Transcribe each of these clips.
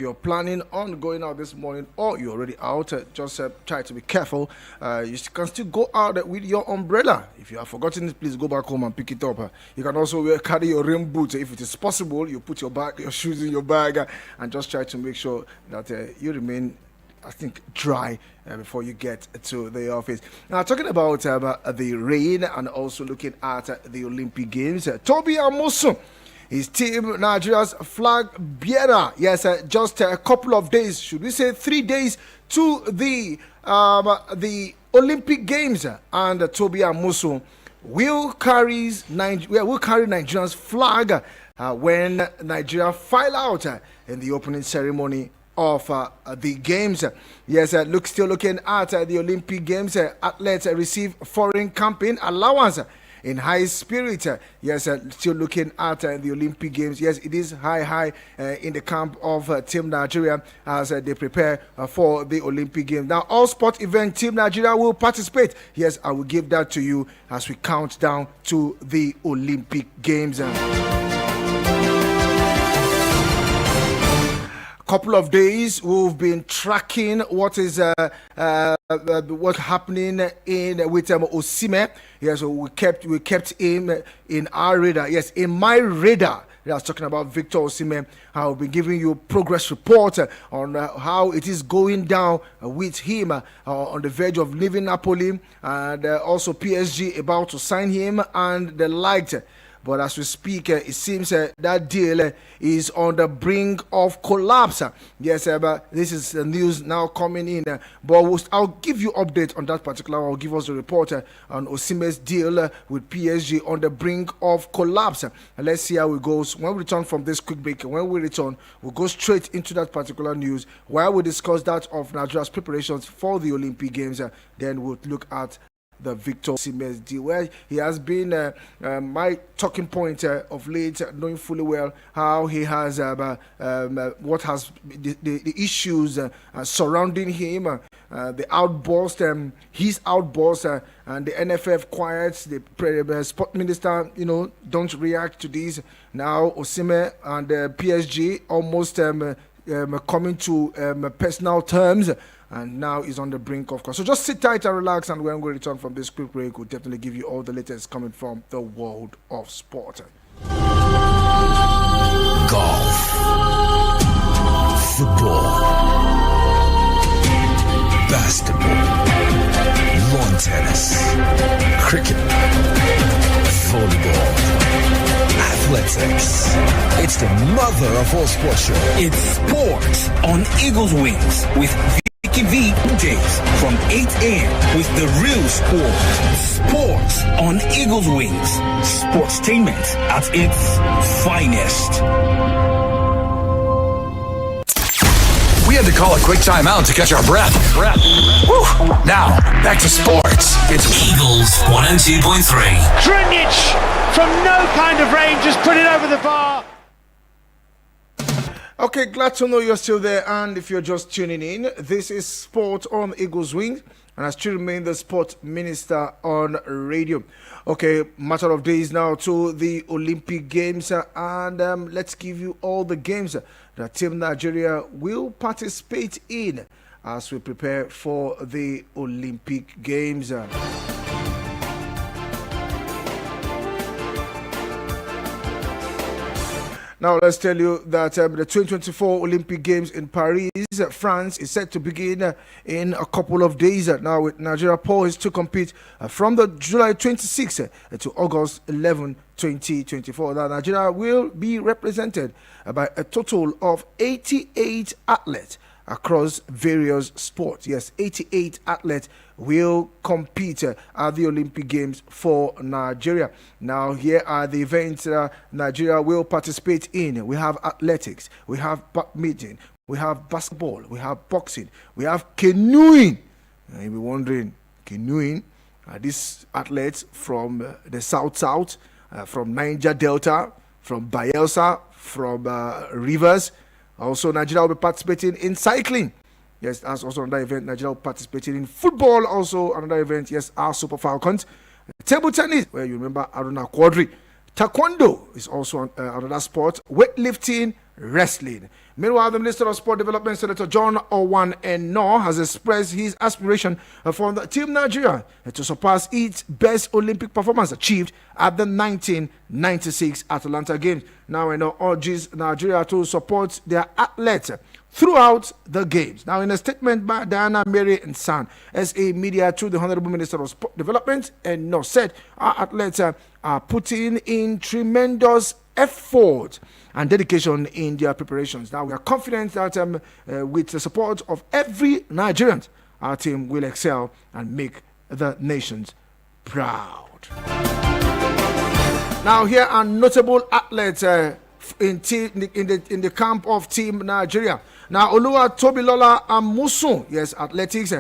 you're planning on going out this morning or you're already out, just try to be careful. Can still go out with your umbrella. If you have forgotten it, please go back home and pick it up. You can also carry your rain boots. If it is possible, you put your shoes in your bag and just try to make sure that you remain, I think, dry before you get to the office. Now, talking about the rain and also looking at the Olympic Games, Toby Amusu, his team, Nigeria's flag bearer. Yes, just a couple of days, should we say 3 days to the Olympic Games, and Toby Amusu will carry Nigeria's flag when Nigeria file out in the opening ceremony of the games. Yes, still looking at the Olympic Games. Athletes receive foreign camping allowance in high spirit. Yes, still looking at the Olympic Games. Yes, it is high in the camp of Team Nigeria as they prepare for the Olympic Games. Now, all sport event Team Nigeria will participate. Yes, I will give that to you as we count down to the Olympic Games. Couple of days we've been tracking what is what's happening in with Osimhen. Yes, so we kept him in our radar. Yes, in my radar. I was talking about Victor Osimhen. I'll be giving you progress report on how it is going down with him on the verge of leaving Napoli, and also PSG about to sign him and the like. But as we speak, it seems that deal is on the brink of collapse. Yes, but this is the news now coming in. But I'll give you update on that particular. I'll give us the report on Osimhen's deal with PSG on the brink of collapse. And let's see how it goes. When we return from this quick break, when we return, we'll go straight into that particular news while we discuss that of Nigeria's preparations for the Olympic Games. Then we'll look at the Victor Osimhen deal, where he has been my talking point of late, knowing fully well how he has what has the issues surrounding him, the outburst, his outburst, and the NFF quiet, the sport minister, don't react to this. Now Osimhen and PSG almost coming to personal terms, and now is on the brink of course. So just sit tight and relax, and when we return from this quick break, we'll definitely give you all the latest coming from the world of sport. Golf, football, basketball, lawn tennis, cricket, volleyball, athletics. It's the mother of all sports show. It's sports on Eagles Wings with Vicky days from 8 a.m. with the real sport. Sports on Eagles Wings. Sportstainment at its finest. We had to call a quick timeout to catch our breath. Woo. Now, back to sports. It's Eagles 102.3. Drinic from no kind of range, just put it over the bar. Okay, glad to know you're still there, and if you're just tuning in, this is Sport on Eagles Wing, and I still remain the sport minister on radio. Okay, matter of days now to the Olympic Games, and let's give you all the games that Team Nigeria will participate in as we prepare for the Olympic Games. Now, let's tell you that the 2024 Olympic Games in Paris, France, is set to begin in a couple of days now, with Nigeria poised to compete from the July 26 to August 11, 2024. Now, Nigeria will be represented by a total of 88 athletes across various sports. Yes, 88 athletes will compete at the Olympic Games for Nigeria. Now, here are the events Nigeria will participate in. We have athletics, we have badminton, we have basketball, we have boxing, we have canoeing. Now, you'll be wondering, canoeing? These athletes from the South, from Niger Delta, from Bayelsa, from Rivers. Also, Nigeria will be participating in cycling. Yes, that's also another event. Nigeria will be participating in football. Also, another event. Yes, our Super Falcons. Table tennis, where you remember Aruna Quadri. Taekwondo is also another sport. Weightlifting, wrestling. Meanwhile, the Minister of Sport Development, Senator John Owan Eno, has expressed his aspiration for the Team Nigeria to surpass its best Olympic performance achieved at the 1996 Atlanta Games. Now, Eno urges Nigeria to support their athletes throughout the games. Now, in a statement by Diana Mary and San, SA Media, to the Honorable Minister of Sport Development, Eno said our athletes are putting in tremendous effort and dedication in their preparations. Now, we are confident that with the support of every Nigerian, our team will excel and make the nations proud. Now, here are notable athletes in the camp of Team Nigeria. Now, Olua Tobilola Amusun, yes, athletics.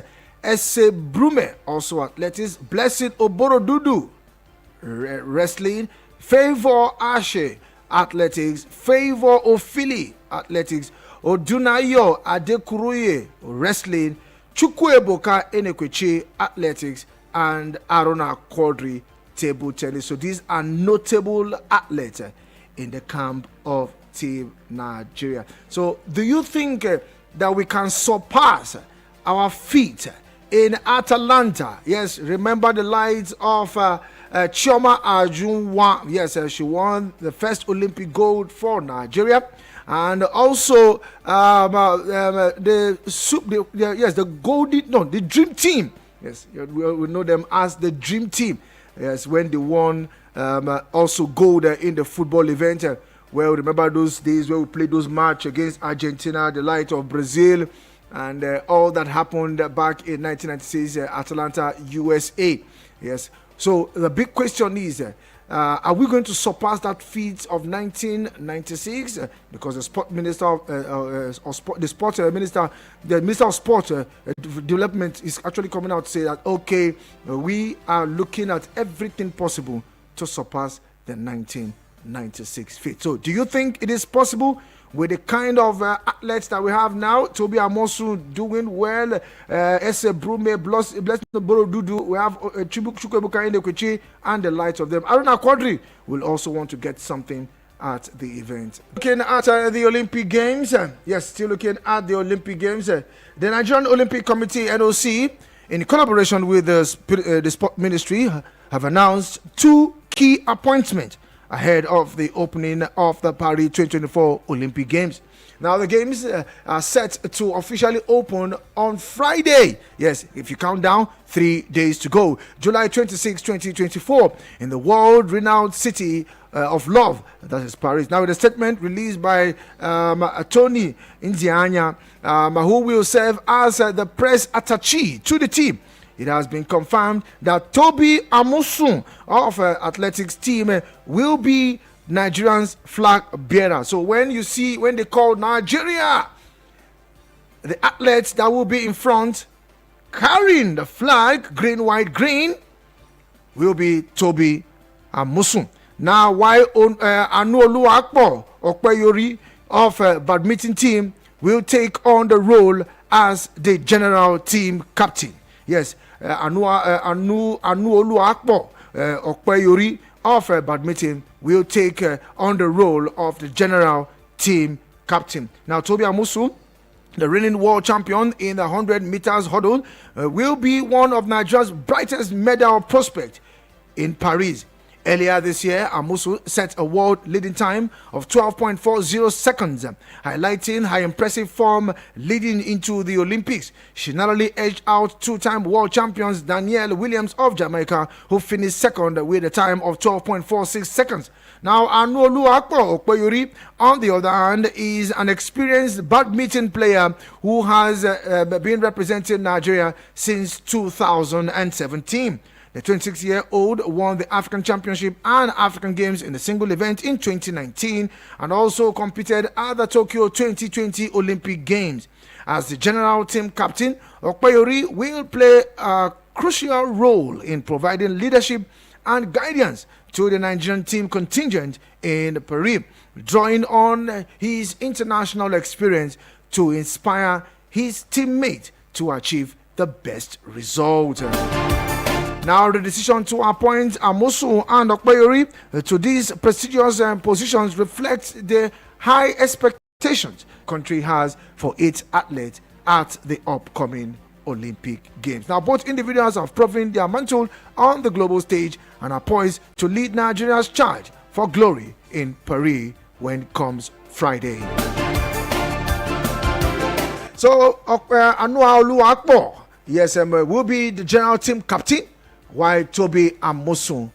Ese Brume, also athletics. Blessed Oborodudu, wrestling. Favor Ashe, athletics. Favor Ofili, athletics. Odunayo Adekuruye, wrestling. Chukwuebuka Enekwechi, athletics. And Arona Quadri, table tennis. So these are notable athletes in the camp of Team Nigeria. So do you think that we can surpass our feat in Atalanta? Yes, remember the likes of Chioma Ajunwa. Yes, she won the first Olympic gold for Nigeria. And also the Dream Team. Yes, we know them as the Dream Team. Yes, when they won also gold in the football event. Well, remember those days where we played those matches against Argentina, the light of Brazil, and all that happened back in 1996, Atlanta, USA. Yes. So the big question is, are we going to surpass that feat of 1996? Because the sport minister, the minister of sport development is actually coming out to say that okay, we are looking at everything possible to surpass the 1996 feat. So, do you think it is possible with the kind of athletes that we have now? Tobi Amosu doing well, Ese Brume, Blessed Borodudu, we have Chukwuebuka Enekwechi, and the likes of them. Aruna Quadri will also want to get something at the event. Looking at the Olympic Games, yes, still looking at the Olympic Games. The Nigerian Olympic Committee, NOC, in collaboration with the Sport Ministry, have announced two key appointments ahead of the opening of the Paris 2024 Olympic Games. Now, the games are set to officially open on Friday. Yes, if you count down, 3 days to go. July 26, 2024, in the world-renowned city of love, that is Paris. Now, in a statement released by Tony Indiana, who will serve as the press attaché to the team, it has been confirmed that Tobi Amosun of athletics team will be Nigerian's flag bearer. So when they call Nigeria, the athletes that will be in front carrying the flag, green, white, green, will be Tobi Amosun. Now, while Anuolu Akpo Okpeyori of badminton team will take on the role as the general team captain. Yes, Anuolu Akpo Okpeyori of badminton will take on the role of the general team captain. Now, Tobi Amosun, the reigning world champion in the 100 meters hurdle, will be one of Nigeria's brightest medal prospects in Paris. Earlier this year, Amosu set a world leading time of 12.40 seconds, highlighting her impressive form leading into the Olympics. She narrowly edged out two-time world champions Danielle Williams of Jamaica, who finished second with a time of 12.46 seconds. Now, Anuolu Akpo Okpeyori, on the other hand, is an experienced badminton player who has been representing Nigeria since 2017. The 26-year-old won the African Championship and African Games in the single event in 2019 and also competed at the Tokyo 2020 Olympic Games. As the general team captain, Okpeyori will play a crucial role in providing leadership and guidance to the Nigerian team contingent in Paris, drawing on his international experience to inspire his teammates to achieve the best result. Now, the decision to appoint Amosu and Okpeyori to these prestigious positions reflects the high expectations expectations country has for its athletes at the upcoming Olympic Games. Now, both individuals have proven their mantle on the global stage and are poised to lead Nigeria's charge for glory in Paris when comes Friday. So, Anua Oluwakpo, yes, will be the general team captain, while Toby Amosun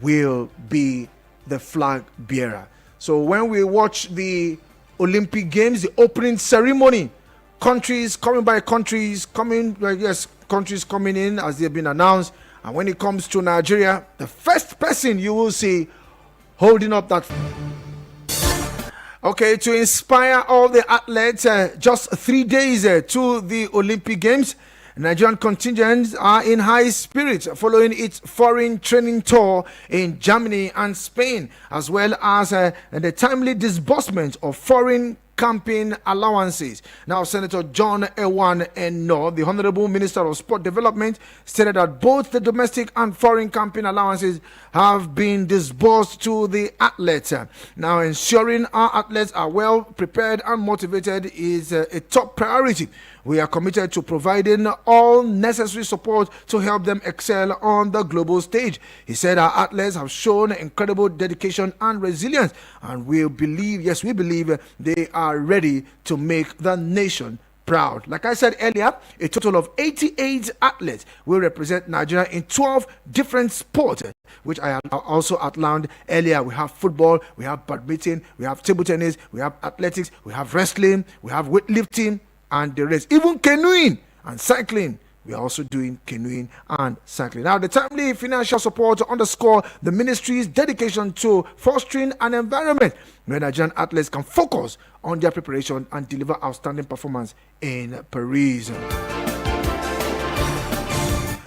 will be the flag bearer. So, when we watch the Olympic Games, the opening ceremony, countries coming in as they've been announced. And when it comes to Nigeria, the first person you will see holding up that. Okay, to inspire all the athletes, just 3 days to the Olympic Games, Nigerian contingents are in high spirits following its foreign training tour in Germany and Spain, as well as the timely disbursement of foreign camping allowances. Now, Senator John Ewan Eno, the Honorable Minister of Sport Development, stated that both the domestic and foreign camping allowances have been disbursed to the athletes. Now, ensuring our athletes are well prepared and motivated is a top priority. We are committed to providing all necessary support to help them excel on the global stage. He said our athletes have shown incredible dedication and resilience, and we believe they are ready to make the nation proud. Like I said earlier, a total of 88 athletes will represent Nigeria in 12 different sports, which I also outlined earlier. We have football, we have badminton, we have table tennis, we have athletics, we have wrestling, we have weightlifting, and the rest. Even canoeing and cycling. We are also doing canoeing and cycling. Now, the timely financial support underscore the ministry's dedication to fostering an environment where Nigerian athletes can focus on their preparation and deliver outstanding performance in Paris.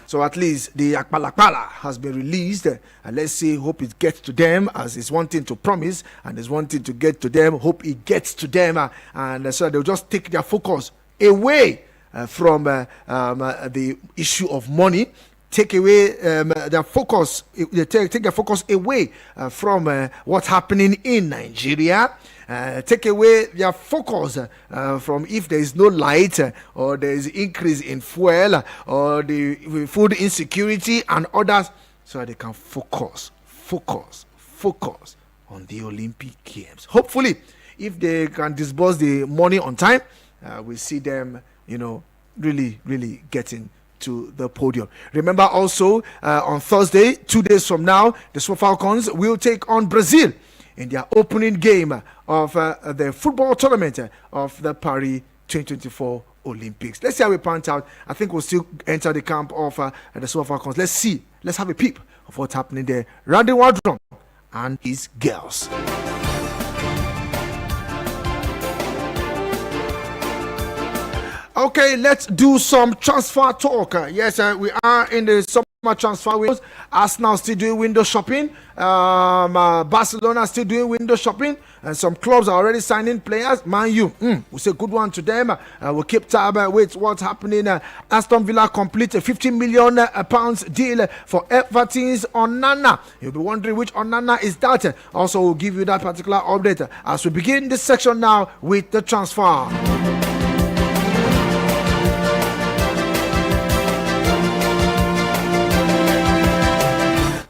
So at least the Akpalakpala has been released, and let's see, hope it gets to them, as it's one thing to promise and it's one thing to get to them. Hope it gets to them, and so they'll just take their focus away from the issue of money. Take away their focus. They take their focus away from what's happening in Nigeria. Take away their focus from if there is no light or there is increase in fuel or the food insecurity and others, so that they can focus on the Olympic Games. Hopefully, if they can disburse the money on time, we see them, really getting to the podium. Remember also, on Thursday, 2 days from now, the Super Falcons will take on Brazil in their opening game of the football tournament of the Paris 2024 Olympics. Let's see how we pan out. I think we'll still enter the camp of the Super Falcons. Let's have a peep of what's happening there. Randy Wardrum and his girls. Okay, let's do some transfer talk. Yes, we are in the summer transfer windows. Arsenal still doing window shopping. Barcelona still doing window shopping. And some clubs are already signing players. Man U, we say good one to them. We'll keep tab with what's happening. Aston Villa complete a £50 million pounds deal for Everton's Onana. You'll be wondering which Onana is that. Also, we'll give you that particular update as we begin this section now with the transfer.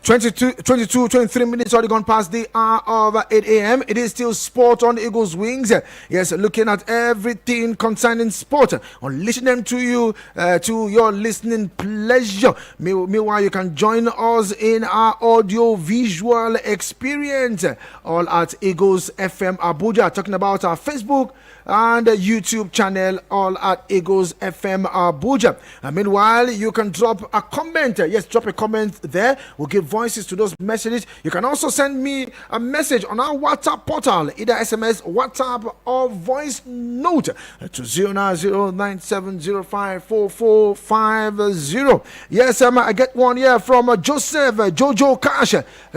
23 minutes already gone past the hour of 8 a.m. It is still sport on Eagles Wings. Yes, looking at everything concerning sport, unleashing them to you, to your listening pleasure. Meanwhile, you can join us in our audio visual experience, all at Eagles FM Abuja, talking about our Facebook and YouTube channel, all at Eagles FM Abuja. Meanwhile, you can drop a comment. Yes, drop a comment there. We'll give voices to those messages. You can also send me a message on our WhatsApp portal, either SMS, WhatsApp, or voice note to 09097054450. Yes, I get one here from Joseph Jojo Cash.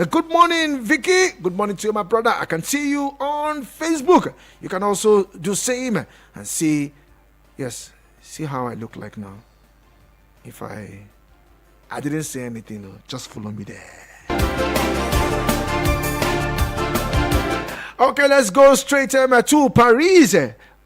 Good morning, Vicky. Good morning to you, my brother. I can see you on Facebook. You can also do same and see how I look like now. If I didn't say anything, just follow me there. Okay, let's go straight to Paris,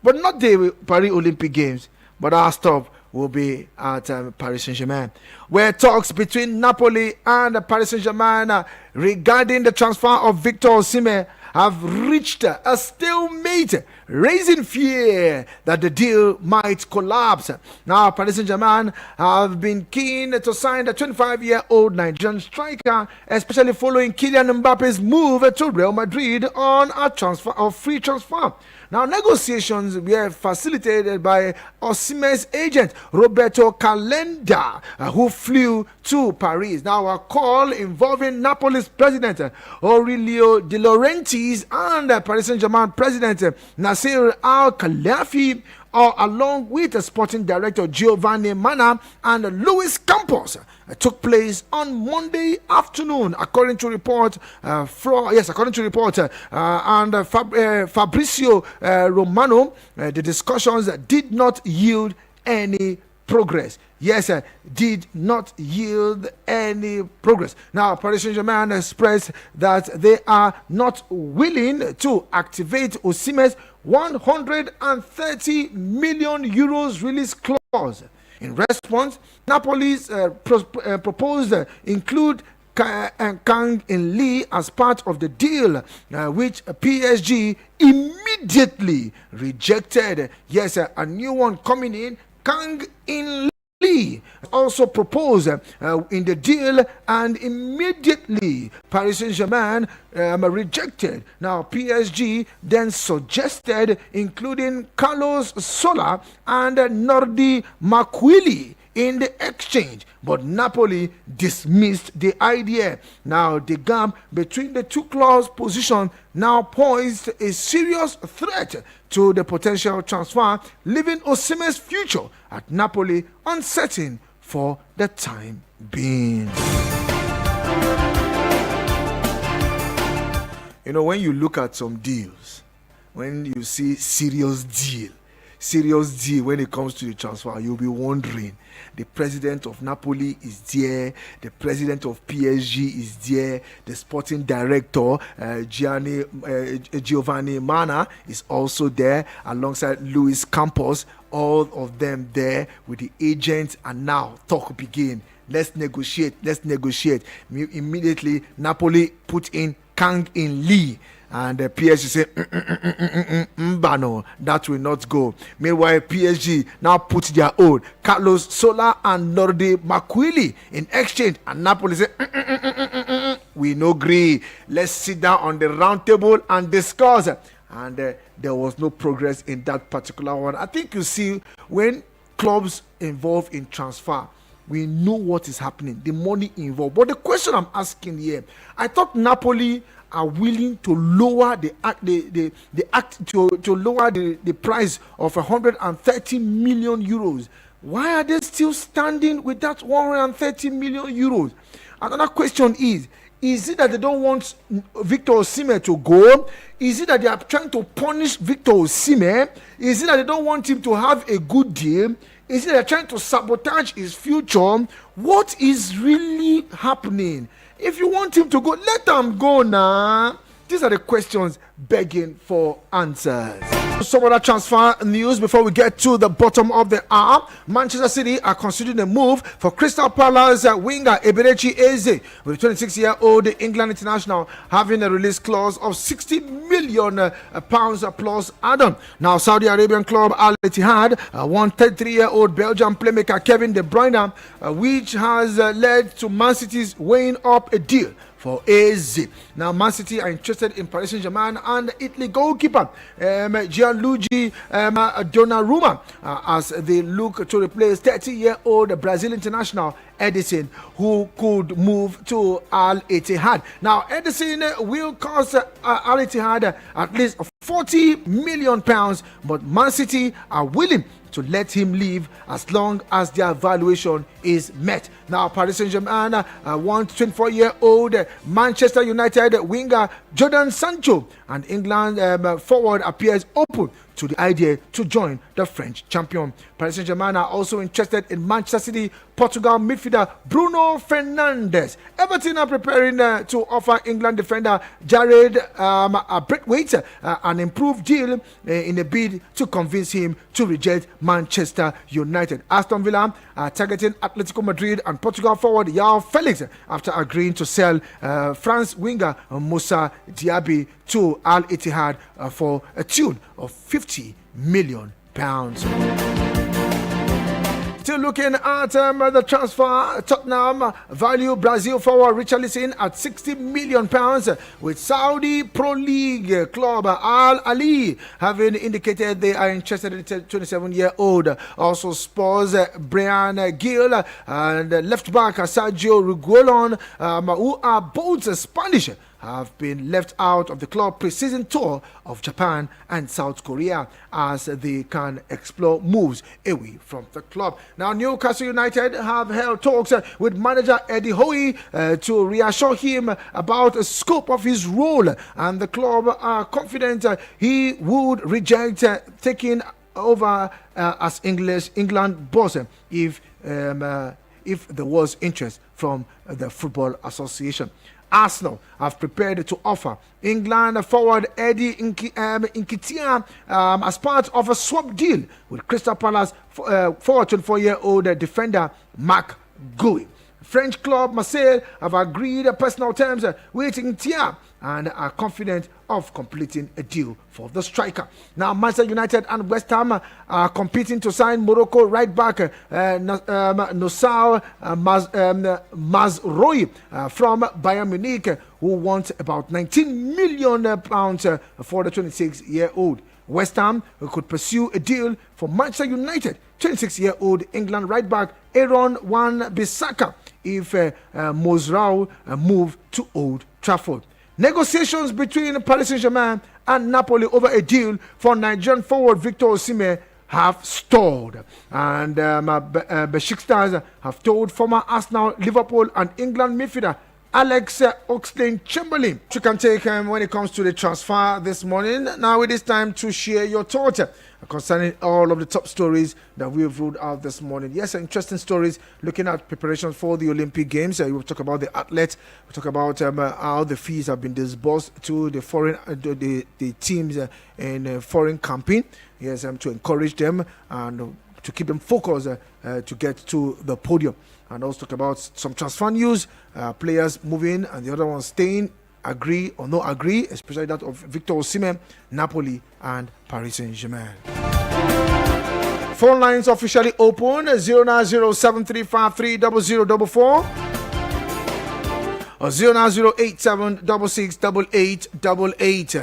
but not the Paris Olympic Games, but our stop will be at Paris Saint-Germain, where talks between Napoli and Paris Saint-Germain regarding the transfer of Victor Osimhen have reached a stalemate, raising fear that the deal might collapse. Now, Paris Saint-Germain have been keen to sign the 25-year-old Nigerian striker, especially following Kylian Mbappe's move to Real Madrid on a free transfer. Now, negotiations were facilitated by Osimhen's agent, Roberto Calenda, who flew to Paris. Now, a call involving Napoli's president, Aurelio De Laurentiis, and Paris Saint-Germain president, Nasser Al-Khelaifi, along with the sporting director Giovanni Mana and Luis Campos, took place on Monday afternoon, according to report. And Fabrizio Romano. The discussions did not yield any progress. Yes, did not yield any progress. Now, Paris Saint-Germain expressed that they are not willing to activate Osimhen's 130 million euros release clause. In response, Napoli's proposed include Kang In Lee as part of the deal, which PSG immediately rejected. Yes, a new one coming in, Kang In Lee, also proposed in the deal, and immediately Paris Saint-Germain rejected. Now, PSG then suggested including Carlos Sola and Nordi Makwili in the exchange, but Napoli dismissed the idea. Now, the gap between the two clubs' position now posed a serious threat to the potential transfer, leaving Osimhen's future at Napoli uncertain for the time being. You know, when you look at some deals, when you see serious deal when it comes to the transfer, you'll be wondering, the president of Napoli is there, the president of PSG is there, the sporting director Giovanni Mana is also there, alongside Luis Campos, all of them there with the agents, and now talk begin. Let's negotiate. Immediately, Napoli put in Kang In Lee, and PSG say, Mbano, that will not go. Meanwhile, PSG now put their own, Carlos Sola and Nordi Makwili, in exchange, and Napoli say, we no agree. Let's sit down on the round table and discuss. And there was no progress in that particular one. I think you see, when clubs involved in transfer, we know what is happening, the money involved. But the question I'm asking here, I thought Napoli are willing to lower the price of 130 million euros. Why are they still standing with that 130 million euros? Another question is it that they don't want Victor Osimhen to go? Is it that they are trying to punish Victor Osimhen? Is it that they don't want him to have a good deal? Is it that they're trying to sabotage his future? What is really happening? If you want him to go, let him go now. These are the questions begging for answers. Some other transfer news before we get to the bottom of the hour. Manchester City are considering a move for Crystal Palace winger Eberechi Eze, with the 26-year-old England international having a release clause of £60 million plus add-on. Now, Saudi Arabian club Al Ittihad won 33-year-old Belgian playmaker Kevin De Bruyne, which has led to Man City's weighing up a deal for AZ. Now, Man City are interested in Paris Saint-Germain and Italy goalkeeper Gianluigi Donnarumma as they look to replace 30-year-old Brazil international Edison, who could move to Al Ittihad. Now, Edison will cost Al Ittihad at least £40 million, but Man City are willing to let him leave as long as their valuation is met. Now, Paris Saint-Germain wants 24-year-old Manchester United winger Jadon Sancho, and England forward appears open to the idea to join the French champion. Paris Saint-Germain are also interested in Manchester City Portugal midfielder Bruno Fernandes. Everton are preparing to offer England defender Jared Braithwaite an improved deal in a bid to convince him to reject Manchester United. Aston Villa are targeting Atletico Madrid and Portugal forward João Felix after agreeing to sell France winger Moussa Diaby to Al Ittihad for a tune of £50 million. Still looking at the transfer, Tottenham value Brazil forward Richarlison at £60 million, with Saudi Pro League club Al Ahly having indicated they are interested in the 27-year-old. Also Spurs Brian Gill and left back Sergio Reguilon, who are both Spanish, have been left out of the club pre-season tour of Japan and South Korea as they can explore moves away from the club. Now, Newcastle United have held talks with manager Eddie Howe to reassure him about the scope of his role, and the club are confident he would reject taking over as England boss if there was interest from the Football Association. Arsenal have prepared to offer England forward Eddie Nketiah as part of a swap deal with Crystal Palace for 24-year-old defender Marc Guéhi. French club Marseille have agreed personal terms with Nketiah and are confident of completing a deal for the striker. Now, Manchester United and West Ham are competing to sign Morocco right back Nosal Mazraoui from Bayern Munich, who wants about £19 million for the 26-year-old. West Ham could pursue a deal for Manchester United 26-year-old England right back Aaron Wan-Bissaka if Mazraoui move to Old Trafford. Negotiations between Paris Saint-Germain and Napoli over a deal for Nigerian forward Victor Osimhen have stalled, and Besiktas have told former Arsenal, Liverpool and England midfielder Alex Oxlade-Chamberlain you can take when it comes to the transfer this morning. Now it is time to share your thoughts concerning all of the top stories that we have ruled out this morning. Yes, interesting stories looking at preparations for the Olympic Games. We'll talk about the athletes. We'll talk about how the fees have been disbursed to the foreign the teams in foreign camping. Yes, to encourage them and to keep them focused to get to the podium. And also talk about some transfer news, players moving and the other one staying, agree or no agree, especially that of Victor Osimhen, Napoli and Paris Saint-Germain. Phone lines officially open 09073530044 or 09087668888.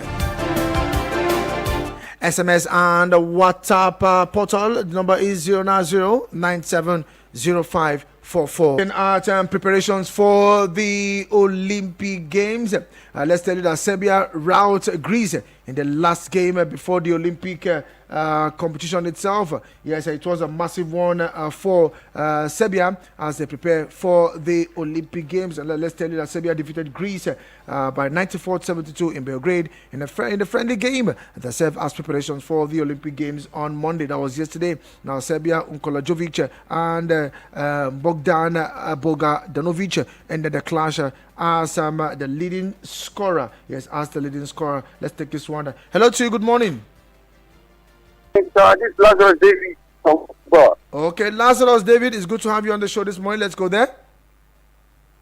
SMS and WhatsApp portal. The number is 090970544. In our preparations for the Olympic Games, let's tell you that Serbia routed Greece in the last game before the Olympic competition itself. Yes, it was a massive one for Serbia as they prepare for the Olympic Games. And let's tell you that Serbia defeated Greece by 94-72 in Belgrade in the friendly game that served as preparations for the Olympic Games on Monday. That was yesterday. Now Serbia, Nikola Jovic and Bogdan Bogdanovic ended the clash as the leading scorer. Yes, as the leading scorer. Let's take this one. Hello to you. Good morning. This is Lazarus David from football. Okay, Lazarus David, it's good to have you on the show this morning. Let's go there.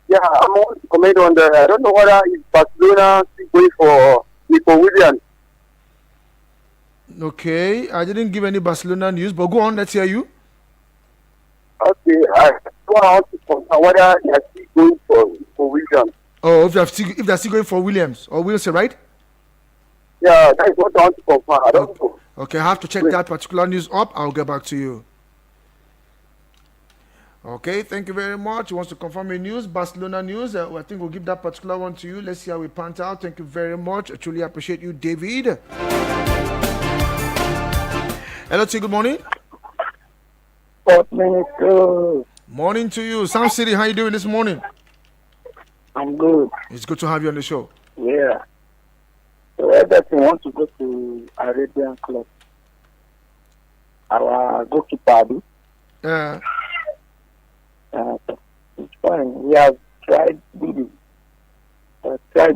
Yeah, I'm going to comment on the. I don't know whether it's Barcelona still going for Nico Williams. Okay, I didn't give any Barcelona news, but go on. Let's hear you. Okay, I want to confirm whether they are still going for Williams. Oh, if they're still going for Williams or Wilson, right? Yeah, that is what I want to confirm. I don't know. Okay, I have to check that particular news up. I'll get back to you. Okay, thank you very much. He wants to confirm your news, Barcelona news. I think we'll give that particular one to you. Let's see how we pan out. Thank you very much. I truly appreciate you, David. Hello to you. Good morning. Sport Minister. Morning to you. Sound City, how you doing this morning? I'm good. It's good to have you on the show. Yeah. So everything want to go to Arabian Club. Our goalkeeper, Yeah. it's fine. He has tried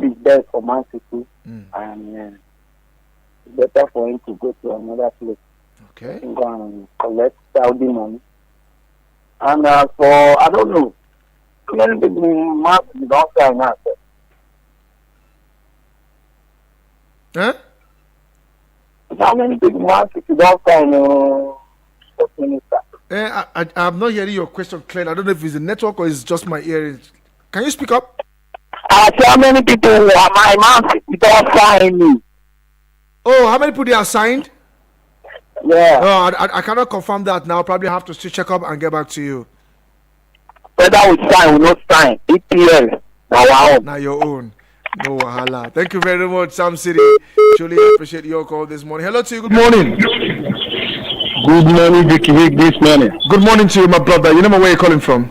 his best for Man City, and it's better for him to go to another place. Okay. And go and collect Saudi money. And for, I don't know, many people in Man City don't sign now. Huh? How many people in Man City don't sign Sports Minister? I'm not hearing your question clearly. I don't know if it's the network or it's just my ears. Can you speak up? I say how many people are my Man City don't sign me? Oh, how many people they are signed? Yeah. Oh, I cannot confirm that now. Probably have to still check up and get back to you. Whether we sign or not sign, EPL. Now, wow. Now your own. No wahala. Thank you very much, Sam City. Truly appreciate your call this morning. Hello to you. Good morning. Good morning, Vicky. This morning. Good morning to you, my brother. You know where you're calling from?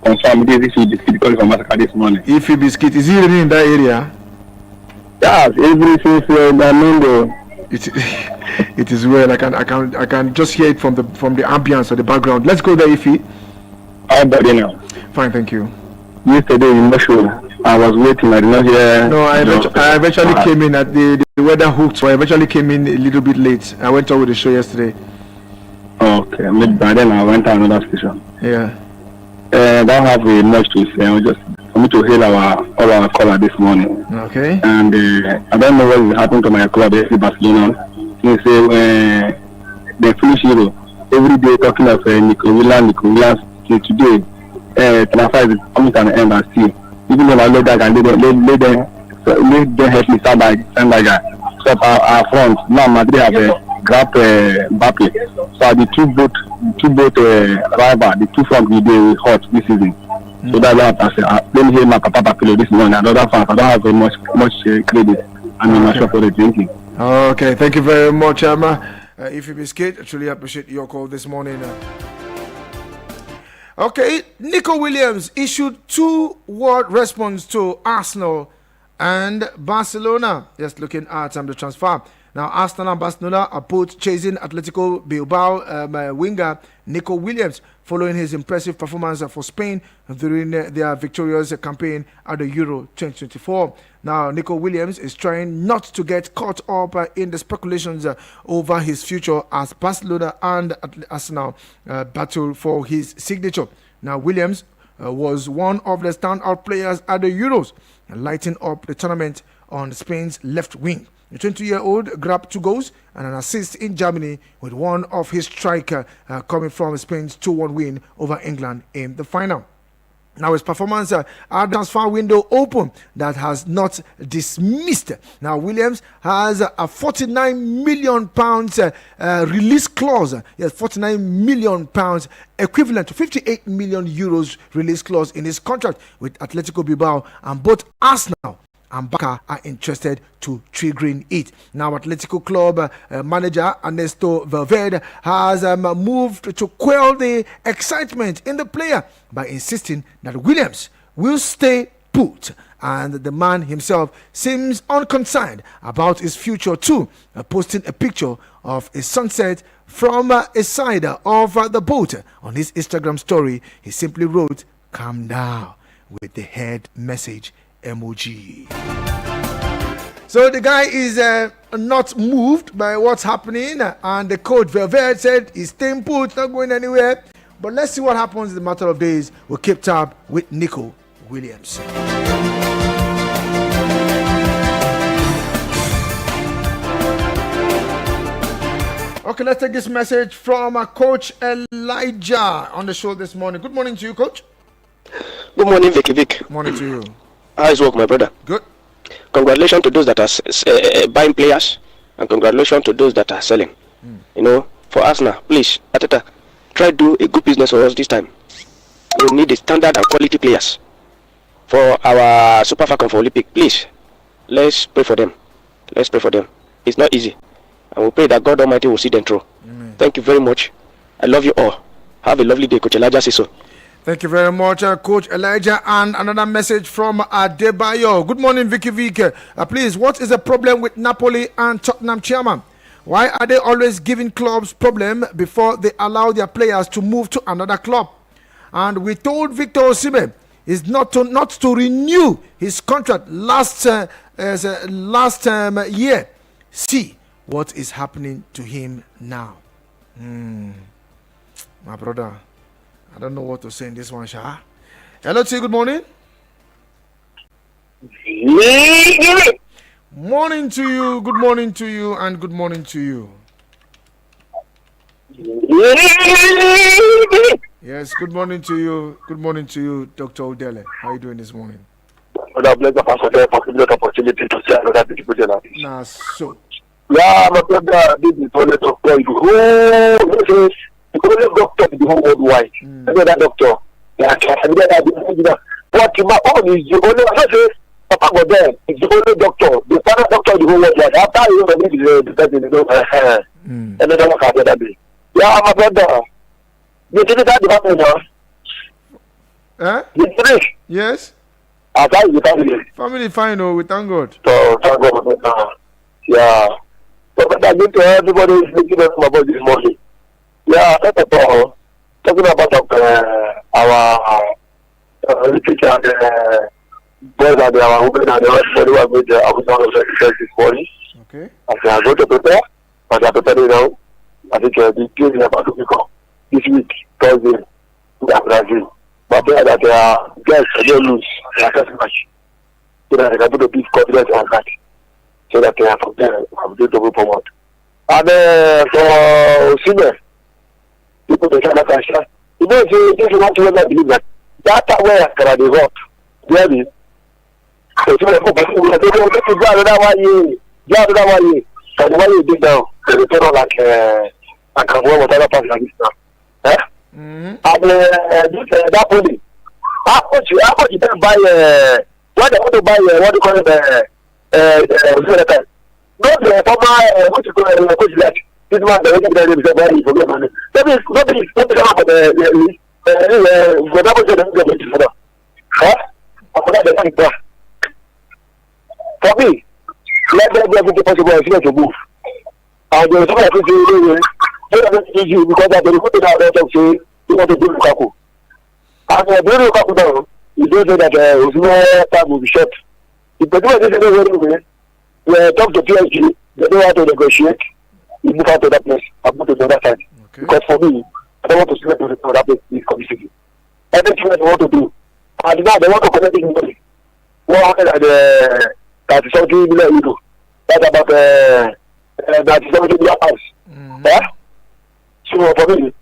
Confirm this is Biscuit calling from Masaka this morning. Ify Biscuit. Is he living in that area? Yes, everything from It is well. I can just hear it from the ambience or the background. Let's go there, Ify. How about you now? Fine, thank you. Yesterday in the show, I was waiting. I did not hear. No, I eventually came in at the weather hooked, so I eventually came in a little bit late. I went on with the show yesterday. Okay, maybe by then I went to another station. Yeah. I don't have much to say. Just for me to hail all our caller this morning. Okay. And I don't know what will happen to my club, FC Barcelona. They say they finish Euro every day talking of Nico Williams. Today, transfer is coming to an end and still. Even though I let that guy, let them help me send that guy. So our front now Madrid have grabbed Mbappe. So the two both rival, the two front we do hot this season. So that's what I say. Let me hear my Papa Papilo this morning. Another fans, I don't have very much credit. I'm not sure for the thinking. Okay, thank you very much, Emma. Ify Biscuit, I truly appreciate your call this morning. Okay, Nico Williams issued 2-word response to Arsenal and Barcelona. Just looking at the transfer. Now, Arsenal and Barcelona are both chasing Atletico Bilbao winger Nico Williams following his impressive performance for Spain during their victorious campaign at the Euro 2024. Now, Nico Williams is trying not to get caught up in the speculations over his future as Barcelona and Arsenal battle for his signature. Now, Williams was one of the standout players at the Euros, lighting up the tournament on Spain's left wing. The 20-year-old grabbed 2 goals and an assist in Germany, with one of his striker coming from Spain's 2-1 win over England in the final. Now, his performance at the transfer window open that has not dismissed. Now, Williams has a £49 million release clause. Yes, £49 million equivalent to 58 million euros release clause in his contract with Atletico Bilbao, and both Arsenal and Barca are interested to triggering it. Now, Atletico Club manager Ernesto Valverde has moved to quell the excitement in the player by insisting that Williams will stay put, and the man himself seems unconcerned about his future too, posting a picture of a sunset from a side of the boat on his Instagram story. He simply wrote, "Calm down," with the head message emoji. So the guy is not moved by what's happening, and the coach Valverde said he's staying put, not going anywhere. But let's see what happens in a matter of days. We'll keep tab with Nico Williams. Okay, let's take this message from Coach Elijah on the show this morning. Good morning to you, Coach. Good morning, Vick. Morning to you. How's work, my brother? Good. Congratulations to those that are buying players, and congratulations to those that are selling. You know, for us now, please, Ateta, try to do a good business for us this time. We need the standard and quality players for our Super Falcon for Olympic. Please, let's pray for them. Let's pray for them. It's not easy, and we pray that God Almighty will see them through. Thank you very much. I love you all. Have a lovely day, Coach Elijah says so. Thank you very much, Coach Elijah. And another message from Adebayo. Good morning, Vicky Vick. Please, what is the problem with Napoli and Tottenham chairman? Why are they always giving clubs problem before they allow their players to move to another club? And we told Victor Osimhen is not to renew his contract last year. See what is happening to him now. My brother, I don't know what to say in this one, Shah. Hello, T. Good morning. Morning to you. Good morning to you, and good morning to you. Yes, good morning to you. Good morning to you, Dr. Odele. How are you doing this morning? God bless the pastor for the opportunity to say another beautiful day. Nah, so. Yeah, my brother, this is only doctor. The only doctor in the whole worldwide. Another doctor. But my own is the only, I say, Papa God there is the only doctor, the final doctor in the whole worldwide. After you know, the person, another one can that day. Yeah, my brother. You did that department now? You finish? Yes. How is the family? Family fine, oh, we thank God. So, thank God. Yeah. So, but I need to everybody is making us about this morning. Yeah, first of all, talking about our literature and boys and our women and everybody who are going to have some exercise this morning. Okay. As they are going to prepare, as they are preparing now, I think the game is about to pick up this week, Thursday, we are Brazil. But they are that they are guys, they don't lose their first match. So that they can put a big confidence on that. So that they are from there, have to go forward. And for Osimhen, people they can understand. You know, if you want to ever believe that, that's where can they work. Really? So they will make you go another 1 year. Go another 1 year. So the 1 year dig down, they will turn on like I can go with other parts like this now. And that body. How much you can buy what they want to buy what you call it not the former what you call it coach that this man the way they buy it for money. Nobody come up with the double for them. After that they can buy. For me, let them be able to possible to move. And there's some of the easy because they put it out there to say you want to do Lukaku. And doing Lukaku now, you don't say that no time will be short. If they do anything very well, we talk to PSG, they don't want to negotiate, you move out to that place and move to the other side. Okay. Because for me, I don't want to select to that place this community. Everything that they want to do. And now they want to connect it money. 130 million euro. That's about 97 million pounds. Yeah? So for me,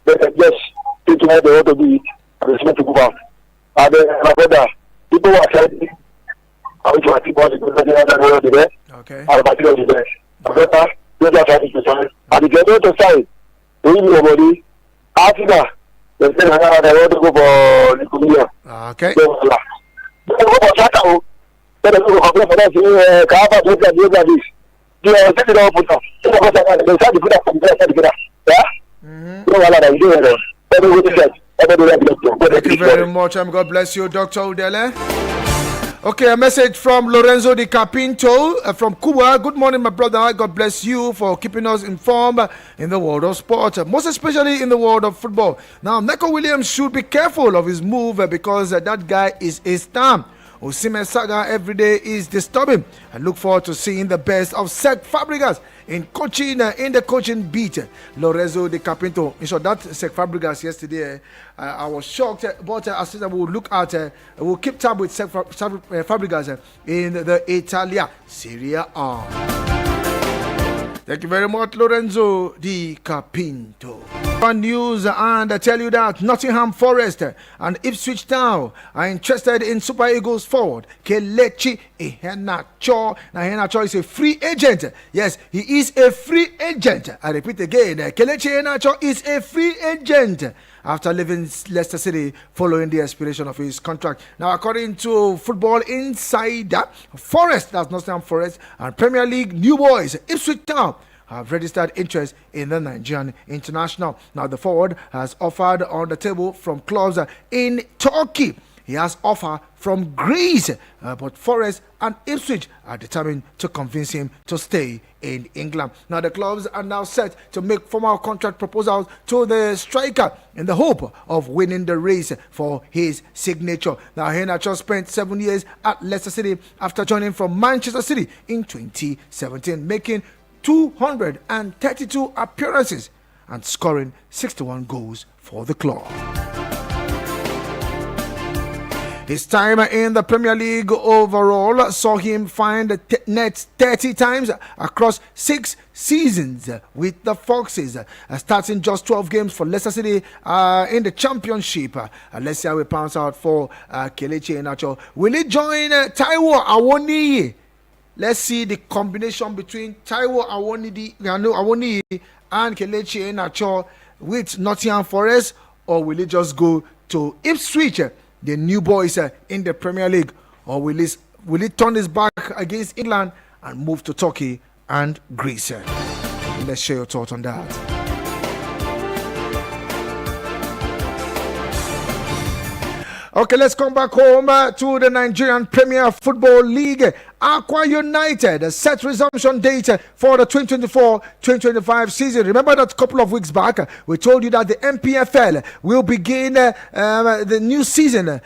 they just think what they want to do it and they want to move out. And my brother, people who are trying I want to ask what is the there. Okay. And the material is there. My brother, those are trying to sign. And if they want to sign, they need your money. After that, they say, I want to go for Nicolia. Okay. They go for Chaka. They go for Chaka. They say, Kava, do this. They are setting up with us. They decide to put up from there. Yeah? Thank you very much, and God bless you, Dr. Udele. Okay, a message from Lorenzo Di Capinto from Cuba. Good morning, my brother. God bless you for keeping us informed in the world of sport, most especially in the world of football. Now, Neco Williams should be careful of his move because that guy is a star. Osimhen saga every day is disturbing. I look forward to seeing the best of Cesc Fabregas in coaching in the coaching beat. Lorenzo Di Capinto. In short, that Cesc Fabregas yesterday, I was shocked. But as soon as we will look at, we'll keep tab with Cesc Fabregas in the Italia Serie A. Thank you very much, Lorenzo Di Capinto. News, and I tell you that Nottingham Forest and Ipswich Town are interested in Super Eagles forward Kelechi Iheanacho. Now Iheanacho is a free agent. Yes, he is a free agent. I repeat again, Kelechi Iheanacho is a free agent after leaving Leicester City following the expiration of his contract. Now, according to Football Insider, Forest, that's Nottingham Forest, and Premier League new boys Ipswich Town have registered interest in the Nigerian international. Now, the forward has offered on the table from clubs in Turkey. He has offer from Greece, but Forest and Ipswich are determined to convince him to stay in England. Now, the clubs are now set to make formal contract proposals to the striker in the hope of winning the race for his signature. Now, Iheanacho spent 7 years at Leicester City after joining from Manchester City in 2017, making 232 appearances and scoring 61 goals for the club. His time in the Premier League overall saw him find net 30 times across 6 seasons with the Foxes, starting just 12 games for Leicester City in the Championship. Let's see how he pounds out for Kelechi Iheanacho. Will he join Taiwo Awoniyi? Let's see the combination between Taiwo Awoniyi and Kelechi Iheanacho with Nottingham Forest, or will he just go to Ipswich, the new boys in the Premier League, or will he turn his back against England and move to Turkey and Greece? Let's share your thoughts on that. Okay, let's come back home to the Nigerian Premier Football League. Aqua United set resumption date for the 2024-2025 season. Remember that a couple of weeks back, we told you that the MPFL will begin the new season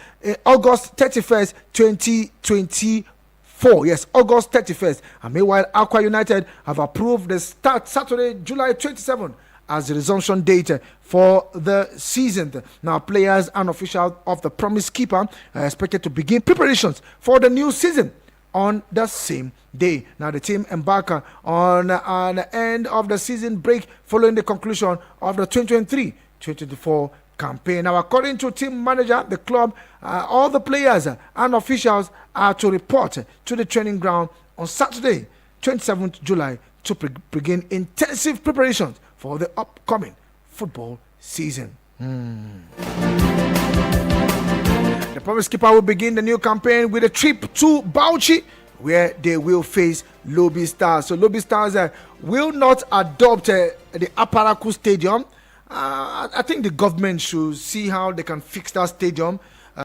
August 31st, 2024. Yes, August 31st. And meanwhile, Aqua United have approved the start Saturday, July 27th. As the resumption date for the season. Now, players and officials of the Promise Keeper are expected to begin preparations for the new season on the same day. Now, the team embark on an end of the season break following the conclusion of the 2023-2024 campaign. Now, according to team manager, the club, all the players and officials are to report to the training ground on Saturday, 27th July, to begin intensive preparations for the upcoming football season. The Promise Keeper will begin the new campaign with a trip to Bauchi, where they will face Lobby Stars. So Lobby Stars will not adopt the Aparaku Stadium. I think the government should see how they can fix that stadium.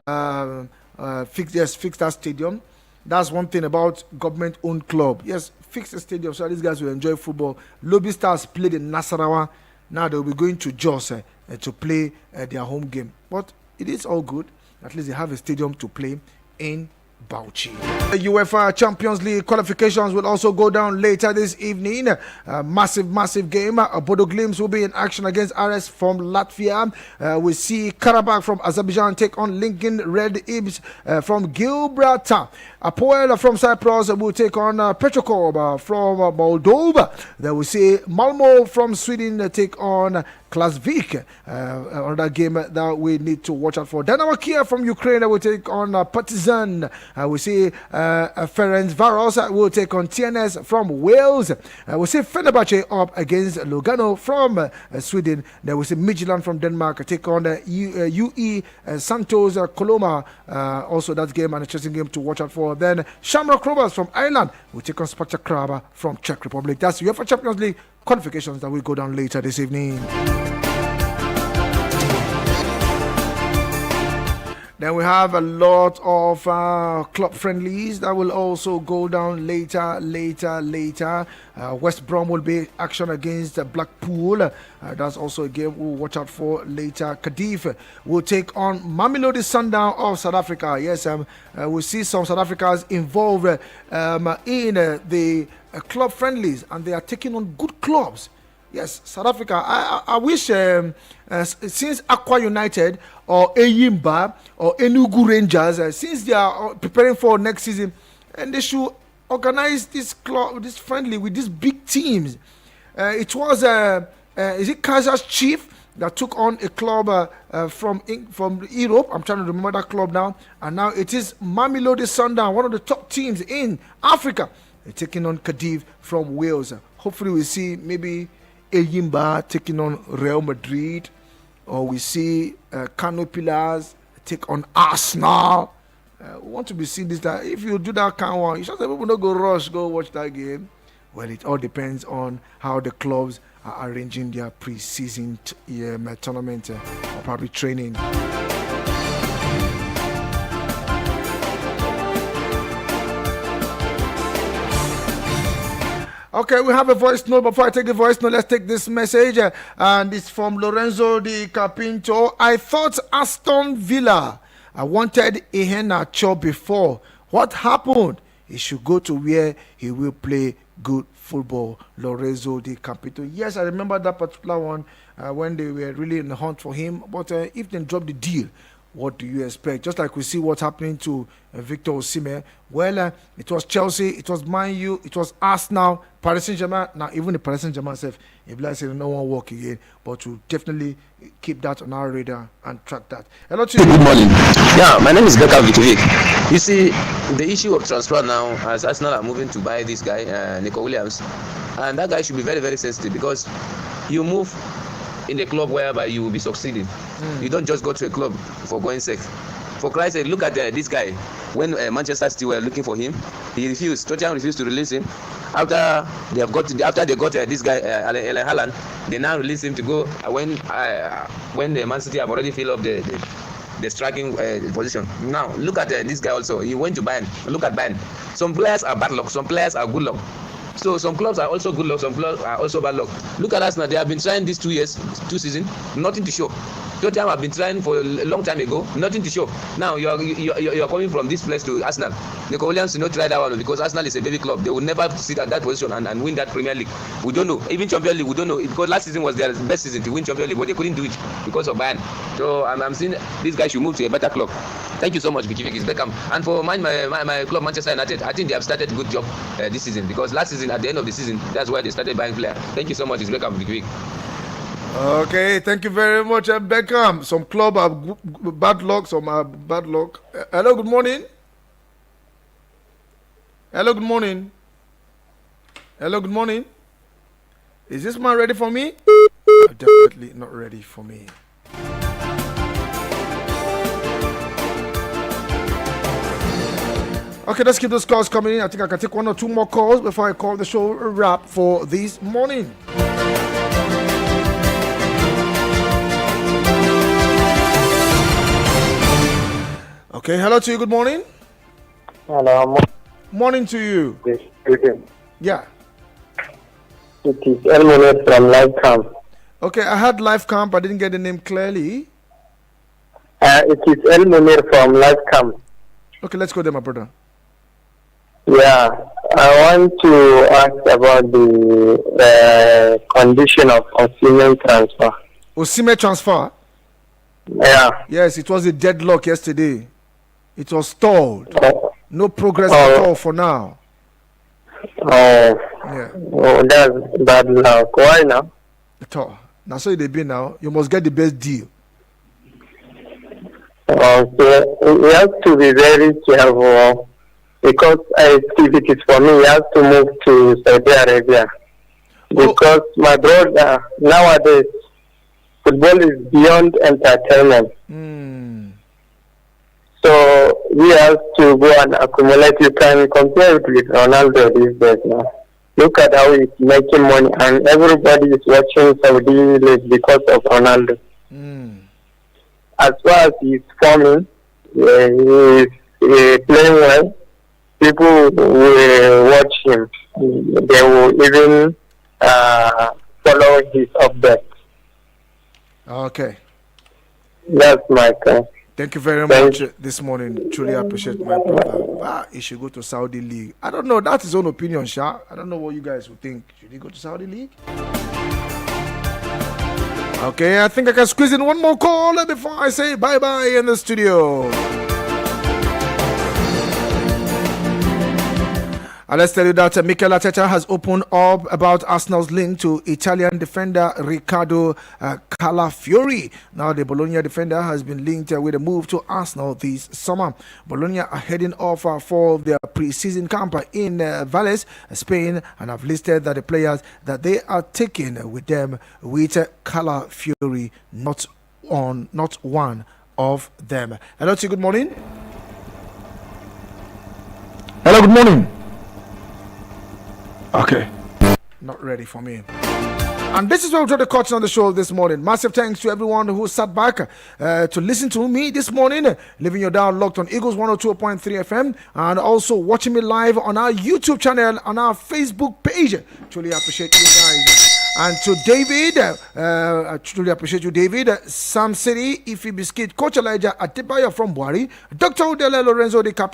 Fix that stadium. That's one thing about government-owned club. Yes, fix the stadium so these guys will enjoy football. Lobby Stars played in Nasarawa. Now they will be going to Jos to play their home game. But it is all good. At least they have a stadium to play in Bauchi. The UEFA Champions League qualifications will also go down later this evening. Massive game. Bodo Glimt will be in action against RS from Latvia. We see Karabakh from Azerbaijan take on Lincoln Red Ibs from Gibraltar. Apoel from Cyprus will take on Petrokov from Moldova. Then we see Malmo from Sweden take on Vick. Another game that we need to watch out for. Dynamo Kiev from Ukraine will take on Partizan. We see Ferencváros will take on TNS from Wales. We see Fenerbahce up against Lugano from Sweden. Then we see Midtjylland from Denmark take on UE Santos Coloma. Also that game, an interesting game to watch out for. Then Shamrock Rovers from Ireland will take on Spartak Krava from Czech Republic. That's UEFA Champions League qualifications that will go down later this evening. Then we have a lot of club friendlies that will also go down later. West Brom will be action against Blackpool. That's also a game we'll watch out for later. Cardiff will take on Mamelodi Sundowns of South Africa. Yes, we'll see some South Africans involved in the club friendlies, and they are taking on good clubs. Yes, South Africa. I wish since Aqua United or Eyimba or Enugu Rangers, since they are preparing for next season, and they should organize this club, this friendly with these big teams. It was is it Kaiser's Chief that took on a club from Europe? I'm trying to remember that club now, and now it is Mamelodi Sundowns, one of the top teams in Africa. They're taking on Cardiff from Wales. Hopefully, we see maybe Eyimba taking on Real Madrid, or we see Kano Pillars take on Arsenal. We want to be seeing this. That if you do that kind of one, you should say people don't go rush, go watch that game. Well, it all depends on how the clubs are arranging their pre-season tournament or probably training. Okay, we have a voice note. Before I take the voice note, let's take this message. And it's from Lorenzo Di Capinto. I thought Aston Villa, I wanted Iheanacho before. What happened? He should go to where he will play good football. Lorenzo Di Capinto. Yes, I remember that particular one when they were really in the hunt for him. But if they drop the deal, what do you expect? Just like we see what's happening to Victor Osimhen. Well, it was Chelsea, it was Man U, it was Arsenal, Paris Saint-Germain. Now, even the Paris Saint-Germain self, if like say no one work again, but we'll definitely keep that on our radar and track that. Hello to you. Good morning. Yeah, my name is Vick. You see, the issue of transfer now, as Arsenal are moving to buy this guy, Nico Williams, and that guy should be very, very sensitive because you move in a club whereby you will be succeeding. You don't just go to a club for going sake. For Christ's sake, look at this guy. When Manchester City were looking for him, he refused. Tottenham refused to release him. After they got this guy, Erling Haaland, they now release him to go when the Man City have already filled up the striking position. Now look at this guy also. He went to Bayern. Look at Bayern. Some players are bad luck. Some players are good luck. So some clubs are also good luck, some clubs are also bad luck. Look at us now, they have been trying these 2 seasons, nothing to show. Tottenham have been trying for a long time ago, nothing to show. Now you are coming from this place to Arsenal. Nico Williams will not try that one because Arsenal is a baby club. They will never sit at that position and win that Premier League. We don't know. Even Champions League, we don't know. Because last season was their best season to win Champions League, but they couldn't do it because of Bayern. So I'm seeing this guy should move to a better club. Thank you so much, Vicky. It's Beckham. And for my club, Manchester United, I think they have started a good job this season because last season, at the end of the season, that's why they started buying players. Thank you so much. It's Beckham, Vicky. Okay, thank you very much, Beckham. Some club have bad luck, some are bad luck. Hello, good morning. Hello, good morning. Hello, good morning. Is this man ready for me? Definitely not ready for me. Okay, let's keep those calls coming in. I think I can take 1 or 2 more calls before I call the show a wrap for this morning. Okay, hello to you. Good morning. Hello. Morning to you. Yes, okay. Yeah. It is Elmonet from Live Camp. Okay, I had Live Camp. I didn't get the name clearly. It is Elmonet from Live Camp. Okay, let's go there, my brother. Yeah, I want to ask about the condition of Osimhen transfer. Osimhen transfer? Yeah. Yes, it was a deadlock yesterday. It was stalled. No progress at all for now. Yeah. Oh, that's bad luck. Why now? At all. Now, so they be now. You must get the best deal. Okay, we have to be very careful because if it is for me, he has to move to Saudi Arabia. Because my brother, nowadays, football is beyond entertainment. So we have to go and accumulate. You can compare it with Ronaldo these days now. Look at how he's making money, and everybody is watching Saudi League because of Ronaldo. As far as he's forming, he is playing well. People will watch him. They will even follow his updates. Okay. That's my point. Thank you very much this morning. Truly appreciate my brother. He should go to Saudi League. I don't know. That's his own opinion, Sha. I don't know what you guys would think. Should he go to Saudi League? Okay, I think I can squeeze in one more call before I say bye-bye in the studio. And let's tell you that Mikel Arteta has opened up about Arsenal's link to Italian defender Riccardo Calafiori. Now, the Bologna defender has been linked with a move to Arsenal this summer. Bologna are heading off for their pre-season camp in Valles, Spain, and have listed that the players that they are taking with them with Calafiori, not one of them. Hello, good morning. Hello, good morning. Okay. Not ready for me. And this is where we draw the curtain on the show this morning. Massive thanks to everyone who sat back to listen to me this morning, leaving your dial locked on Eagles 102.3 FM, and also watching me live on our YouTube channel, on our Facebook page. Truly appreciate you guys. And to David, I truly appreciate you, David. Sam City, Ifi Biscuit, Coach Elijah Adebayo from Buari, Dr. Udele Lorenzo de Cap.